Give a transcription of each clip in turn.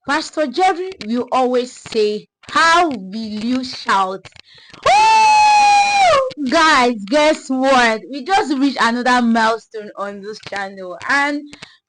Pastor Jerry will always say, how will you shout? Woo! Guys, guess what? We just reached another milestone on this channel, and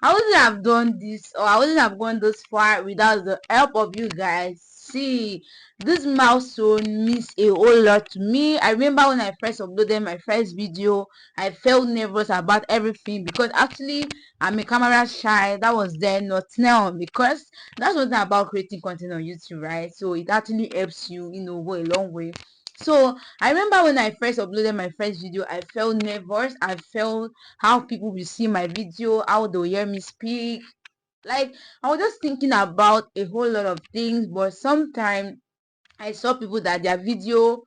I wouldn't have done this, or I wouldn't have gone this far without the help of you guys. See, this milestone means a whole lot to me. I remember when I first uploaded my first video, I felt nervous about everything because actually I'm a camera shy. That was then, not now, because that's one thing about creating content on YouTube, right? So it actually helps you, go a long way. So I remember when I first uploaded my first video, I felt nervous. I felt how people will see my video, how they'll hear me speak. Like, I was just thinking about a whole lot of things, but sometimes I saw people that their video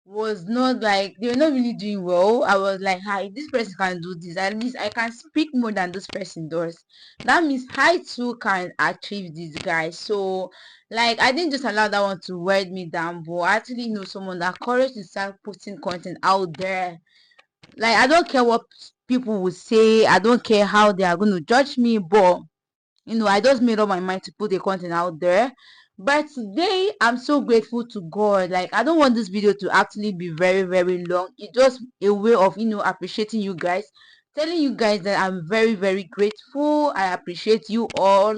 was not, like, they were not really doing well. I was like, hi, this person can do this. At least I can speak more than this person does. That means I too can achieve this, guys. So, like, I didn't just allow that one to wear me down, but I actually know someone that courage to start putting content out there. Like, I don't care what people will say, I don't care how they are going to judge me, but I just made up my mind to put the content out there. But today, I'm so grateful to God. Like, I don't want this video to actually be very, very long. It's just a way of, appreciating you guys, telling you guys that I'm very, very grateful. I appreciate you all.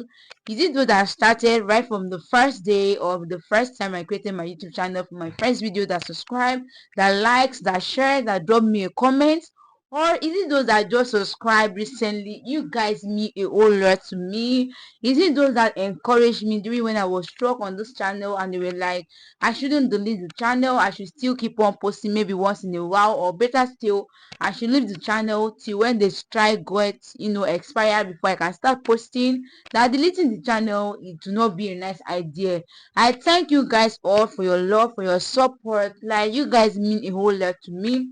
Is it though that started right from the first day of the first time I created my YouTube channel, for my first video, that subscribe, that likes, that share, that drop me a comment? Or is it those that just subscribed recently? You guys mean a whole lot to me. Is it those that encouraged me during when I was struck on this channel and they were like, I shouldn't delete the channel, I should still keep on posting maybe once in a while, or better still, I should leave the channel till when the strike gets, expire before I can start posting. That deleting the channel, it do not be a nice idea. I thank you guys all for your love, for your support. Like, you guys mean a whole lot to me.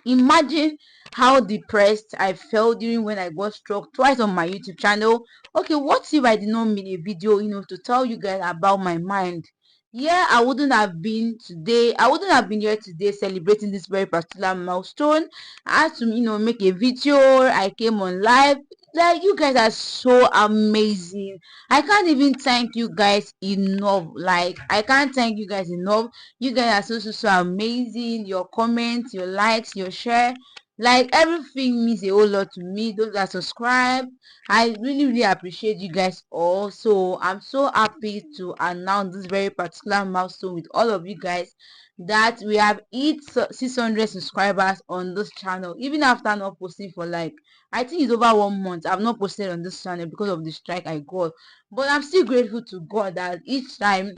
Imagine how depressed I felt during when I got struck twice on my YouTube channel. Okay, what if I did not make a video, to tell you guys about my mind? Yeah, I wouldn't have been today. I wouldn't have been here today celebrating this very particular milestone. I had to, make a video. I came on live. Like, you guys are so amazing. I can't even thank you guys enough. Like, I can't thank you guys enough. You guys are so amazing. Your comments, your likes, your share, like, everything means a whole lot to me. Those that subscribe, I really, really appreciate you guys all. So I'm so happy to announce this very particular milestone with all of you guys, that we have hit 600 subscribers on this channel, even after not posting for, like, I think it's over 1 month. I've not posted on this channel because of the strike I got, but I'm still grateful to God that each time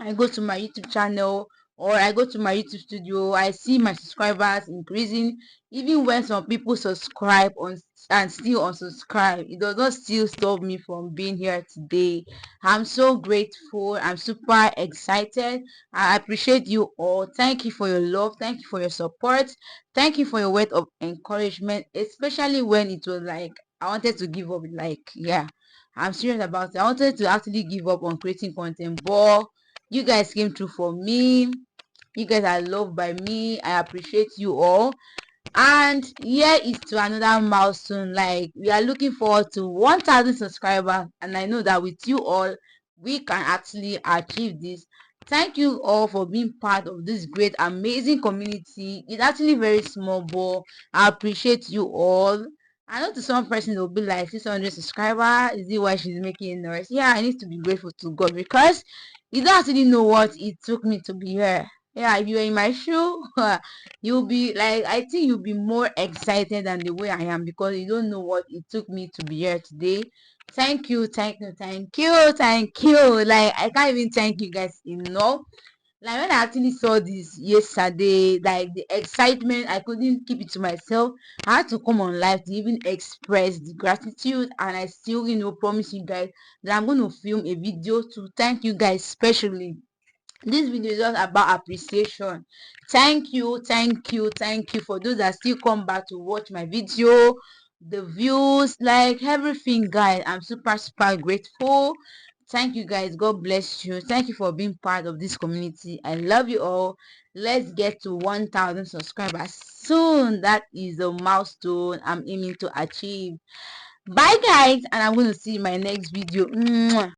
I go to my YouTube channel or I go to my YouTube studio, I see my subscribers increasing. Even when some people subscribe on and still unsubscribe, it does not still stop me from being here today. I'm so grateful. I'm super excited. I appreciate you all. Thank you for your love. Thank you for your support. Thank you for your word of encouragement, especially when it was like I wanted to give up. Like, yeah, I'm serious about it. I wanted to actually give up on creating content, but you guys came through for me. You guys are loved by me. I appreciate you all. And here is to another milestone. Like, we are looking forward to 1,000 subscribers, and I know that with you all, we can actually achieve this. Thank you all for being part of this great, amazing community. It's actually very small, but I appreciate you all. I know to some person they'll be like, 600 subscribers, is it why she's making a noise? Yeah, I need to be grateful to God, because you don't actually know what it took me to be here. Yeah, if you were in my shoe, you'll be like, I think you'll be more excited than the way I am, because you don't know what it took me to be here today. Thank you, thank you, thank you, thank you. Like, I can't even thank you guys enough. Like, when I actually saw this yesterday, like, the excitement, I couldn't keep it to myself. I had to come on live to even express the gratitude, and I still, promise you guys that I'm going to film a video to thank you guys specially. This video is just about appreciation. Thank you, thank you, thank you for those that still come back to watch my video, the views, like, everything, guys. I'm super grateful. Thank you, guys. God bless you. Thank you for being part of this community. I love you all. Let's get to 1,000 subscribers soon. That is a milestone I'm aiming to achieve. Bye, guys, and I'm going to see you in my next video. Mwah.